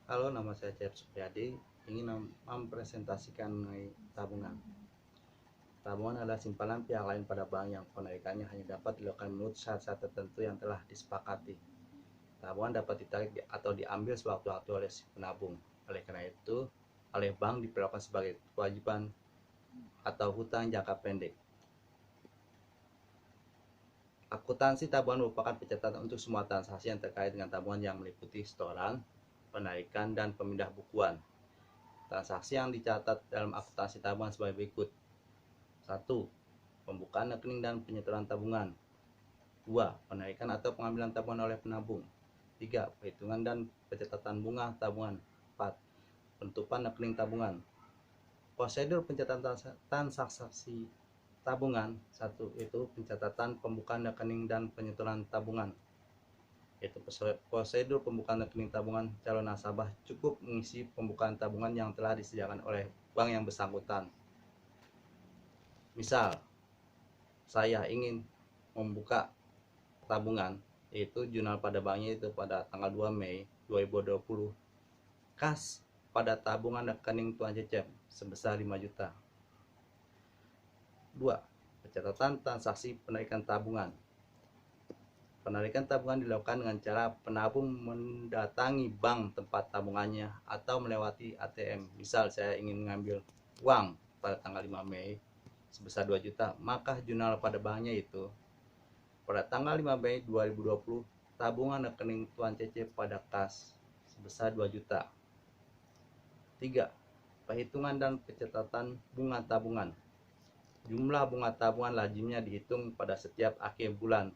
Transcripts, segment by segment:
Halo, nama saya Cep Supriyadi. Ingin mempresentasikan mengenai tabungan. Tabungan adalah simpanan pihak lain pada bank yang penarikannya hanya dapat dilakukan menurut syarat-syarat tertentu yang telah disepakati. Tabungan dapat ditarik atau diambil sewaktu-waktu oleh si penabung. Oleh karena itu, oleh bank diperlakukan sebagai kewajiban atau hutang jangka pendek. Akuntansi tabungan merupakan pencatatan untuk semua transaksi yang terkait dengan tabungan yang meliputi setoran, penarikan, dan pemindah bukuan. Transaksi yang dicatat dalam akuntansi tabungan sebagai berikut. 1. Pembukaan rekening dan penyetoran tabungan. 2. Penarikan atau pengambilan tabungan oleh penabung. 3. Perhitungan dan pencatatan bunga tabungan. 4. Penutupan rekening tabungan. Prosedur pencatatan transaksi tabungan. 1. Itu pencatatan pembukaan rekening dan penyetoran tabungan. Yaitu prosedur pembukaan rekening tabungan, calon nasabah cukup mengisi pembukaan tabungan yang telah disediakan oleh bank yang bersangkutan. Misal, saya ingin membuka tabungan, yaitu jurnal pada banknya itu pada tanggal 2 Mei 2020, kas pada tabungan rekening Tuan Cecep sebesar 5 juta. 2. Pencatatan transaksi penarikan tabungan. Penarikan tabungan dilakukan dengan cara penabung mendatangi bank tempat tabungannya atau melewati ATM. Misal saya ingin mengambil uang pada tanggal 5 Mei sebesar 2 juta, maka jurnal pada banknya itu pada tanggal 5 Mei 2020 tabungan rekening Tuan Cecep pada kas sebesar 2 juta. 3. Perhitungan dan pencatatan bunga tabungan. Jumlah bunga tabungan lazimnya dihitung pada setiap akhir bulan.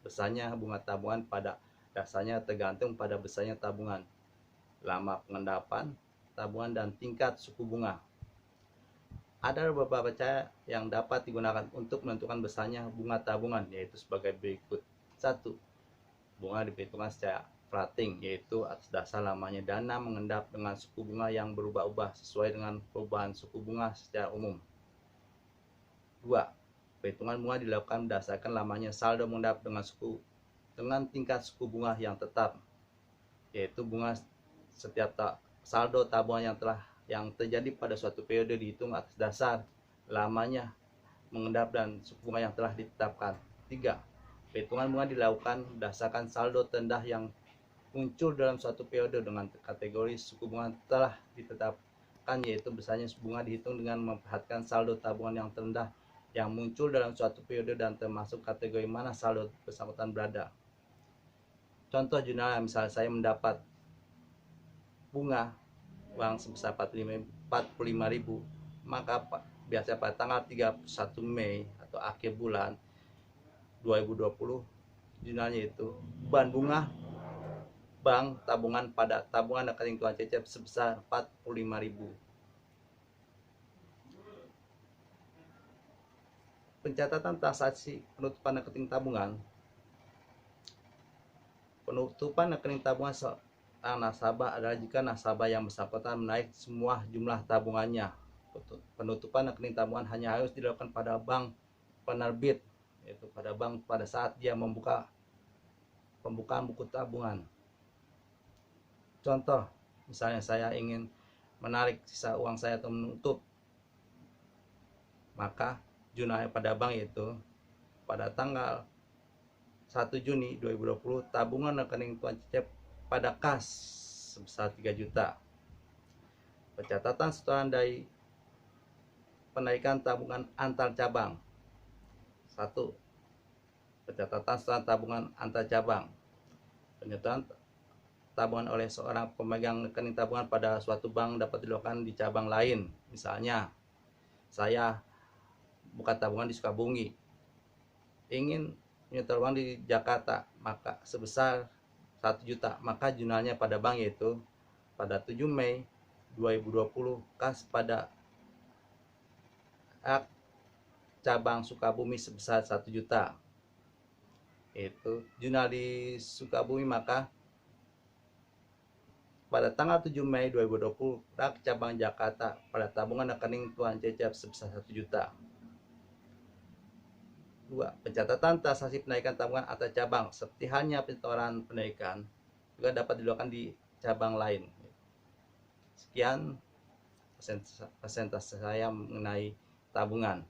Besarnya bunga tabungan pada dasarnya tergantung pada besarnya tabungan, lama pengendapan tabungan, dan tingkat suku bunga. Ada beberapa cara yang dapat digunakan untuk menentukan besarnya bunga tabungan, yaitu sebagai berikut. 1. Bunga diperhitungkan secara floating, yaitu atas dasar lamanya dana mengendap dengan suku bunga yang berubah-ubah sesuai dengan perubahan suku bunga secara umum. 2. Perhitungan bunga dilakukan berdasarkan lamanya saldo mengendap dengan tingkat suku bunga yang tetap, yaitu bunga setiap saldo tabungan yang terjadi pada suatu periode dihitung atas dasar lamanya mengendap dan suku bunga yang telah ditetapkan. 3. Perhitungan bunga dilakukan berdasarkan saldo terendah yang muncul dalam suatu periode dengan kategori suku bunga telah ditetapkan, yaitu besarnya bunga dihitung dengan memperhatikan saldo tabungan yang terendah yang muncul dalam suatu periode dan termasuk kategori mana saldo bersangkutan berada. Contoh jurnal, misalnya saya mendapat bunga uang sebesar 45.000, maka biasanya pada tanggal 31 Mei atau akhir bulan 2020 jurnalnya itu beban bunga bank tabungan pada tabungan rekening Tuan Cecep sebesar 45.000. Pencatatan transaksi penutupan rekening tabungan. Penutupan rekening tabungan seorang nasabah adalah jika nasabah yang bersangkutan menarik semua jumlah tabungannya. Penutupan rekening tabungan hanya harus dilakukan pada bank penerbit, yaitu pada bank pada saat dia membuka pembukaan buku tabungan. Contoh, misalnya saya ingin menarik sisa uang saya atau menutup, maka jurnalnya pada bank itu pada tanggal 1 Juni 2020 tabungan rekening Tuan Cecep pada kas sebesar 3 juta. Pencatatan setoran dari penarikan tabungan antar cabang. 1. Pencatatan setoran tabungan antar cabang. Penyetoran tabungan oleh seorang pemegang rekening tabungan pada suatu bank dapat dilakukan di cabang lain. Misalnya, saya buka tabungan di Sukabumi, ingin menyetor uang di Jakarta, maka sebesar 1 juta, maka jurnalnya pada bank yaitu pada 7 Mei 2020 kas pada cabang Sukabumi sebesar 1 juta. Itu jurnal di Sukabumi, maka pada tanggal 7 Mei 2020 cabang Jakarta pada tabungan rekening Tuan Cecep sebesar 1 juta. 2. Pencatatan transaksi penarikan tabungan antar cabang seperti halnya penyetoran penarikan juga dapat dilakukan di cabang lain. Sekian presentasi saya mengenai tabungan.